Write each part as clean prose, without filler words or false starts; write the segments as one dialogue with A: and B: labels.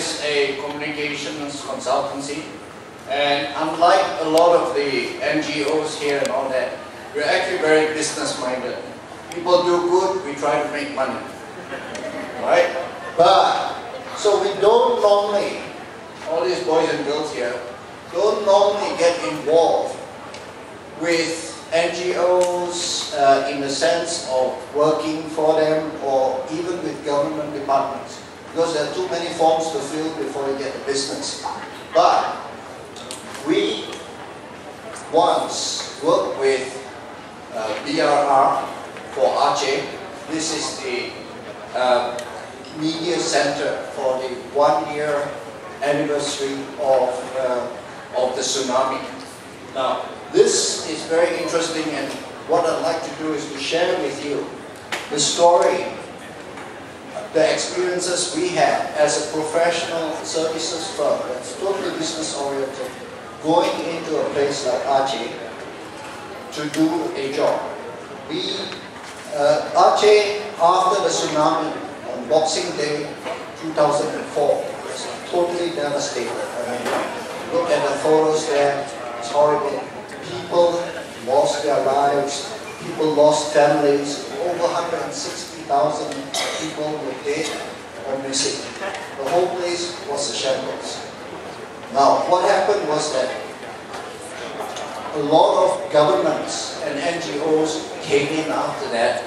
A: is a communications consultancy, and unlike a lot of the NGOs here and all that, we're actually very business-minded. People do good, we try to make money, right? But, so we don't normally, all these boys and girls here, don't normally get involved with NGOs in the sense of working for them or even with government departments, because there are too many forms to fill before you get the business. But we once worked with BRR for Aceh. This is the media center for the 1-year anniversary of the tsunami. Now, this is very interesting, and what I'd like to do is to share with you the story, the experiences we had as a professional services firm that's totally business oriented, going into a place like Aceh to do a job. Aceh, after the tsunami on Boxing Day 2004, was totally devastated. I mean, look at the photos there, it's horrible. People lost their lives, people lost families, over 160,000 people were dead or missing. The whole place was a shambles. Now, what happened was that a lot of governments and NGOs came in after that,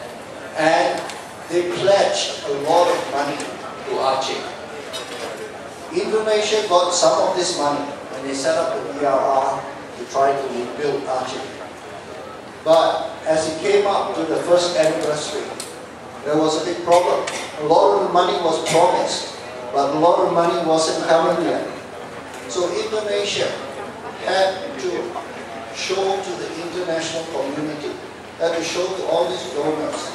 A: and they pledged a lot of money to Aceh. Indonesia got some of this money, and they set up the BRR to try to rebuild Aceh. But as it came up to the first anniversary, there was a big problem. A lot of the money was promised, but a lot of money wasn't coming yet. So Indonesia had to show to the international community, had to show to all these donors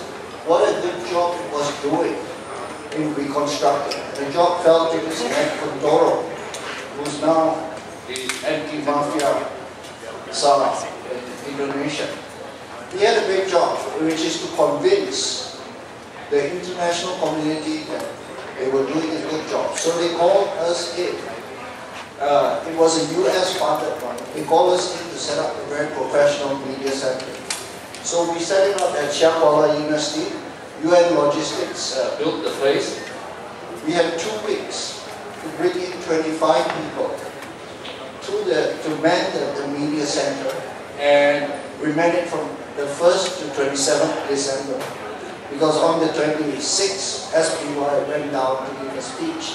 A: what a good job it was doing in reconstructing. The job fell to this man Kuntoro, who's now the anti-mafia czar in Indonesia. He had a big job, which is to convince the international community that they were doing a good job. So they called us in. It was a US funded one. They called us in to set up a very professional media center. So we set it up at Shah Kuala University. UN Logistics built the place. We had 2 weeks to bring in 25 people to man the media center, and we manned it from the 1st to 27th December. Because on the 26th, SPY went down to give a speech.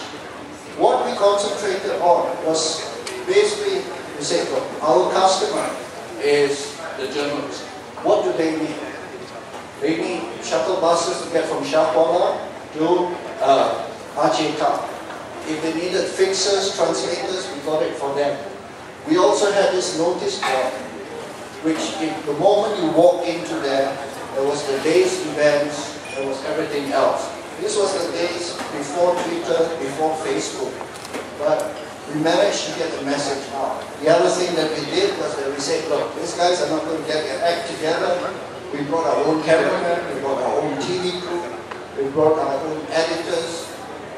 A: What we concentrated on was basically to say, look, our customer is the journalists. What do they need? They need shuttle buses to get from Shah Kuala to Aceh Town. If they needed fixers, translators, we got it for them. We also had this notice board, which the moment you walk into there was the day's events, there was everything else. This was the days before Twitter, before Facebook, but we managed to get the message out. The other thing that we did was that we said, look, these guys are not going to get their act together. We brought our own cameraman, we brought our own TV crew, we brought our own editors.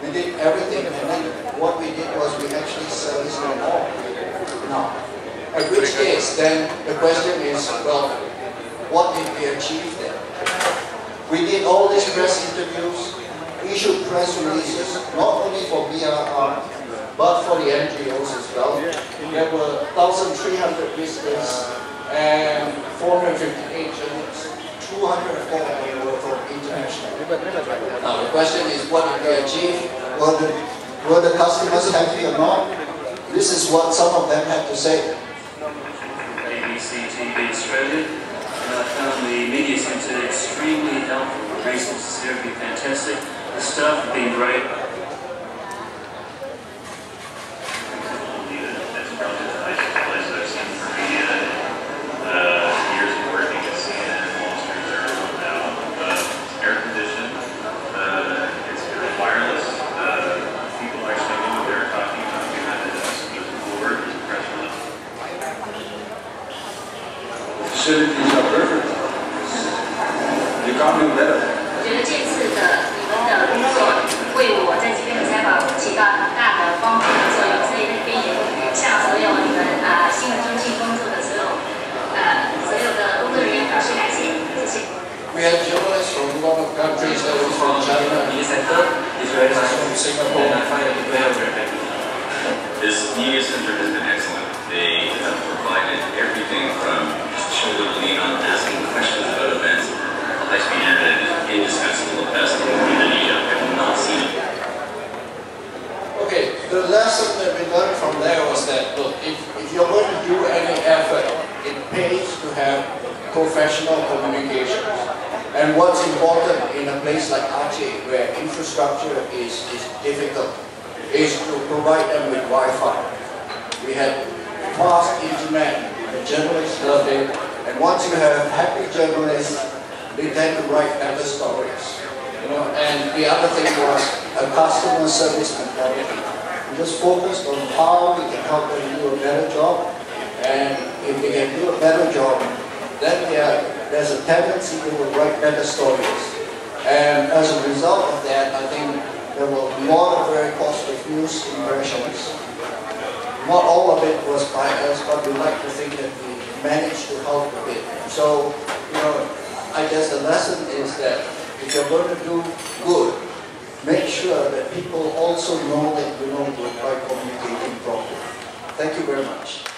A: We did everything, and then what we did was we actually serviced them all. Now, at which case, then the question is, well, what did we achieve then? We did all these press interviews, issued press releases, not only for BRR, but for the NGOs as well. There were 1,300 visitors and 458 journalists. 204 were from international. Now the question is, what did we achieve? Were the customers happy or not? This is what some of them had to say.
B: ABC TV Australia. I found the media centre extremely helpful. The resources here have been fantastic. The staff have been great.
C: Facilities are perfect. You can't do better.
D: 我觉得这次的你们的工作为我在这边的采访起到很大的帮
A: we had journalists from a lot of countries. That was from China,
B: media sector is very much
A: from Singapore.
B: and I find it very, very happy.
D: This media center has been excellent. They have provided everything from just shoulder to lean on asking questions about events. High-speed internet is indispensable, the best in Indonesia. I have not seen it.
A: Okay, the lesson that we learned from there was that, look, if you're going to do any effort, it pays to have professional communications. And what's important in a place like Aceh, where infrastructure is difficult, is to provide them with Wi-Fi. We had fast internet, the journalists loved it, and once you have happy journalists, they tend to write better stories. You know, and the other thing was a customer service mentality. We just focused on how we can help them do a better job, and if they can do a better job, then there's a tendency they will write better stories. And as a result of that, I think there were a lot of very positive news impressions. Not all of it was by us, but we like to think that we managed to help a bit. So, you know, I guess the lesson is that if you're going to do good, make sure that people also know that you know by communicating properly. Thank you very much.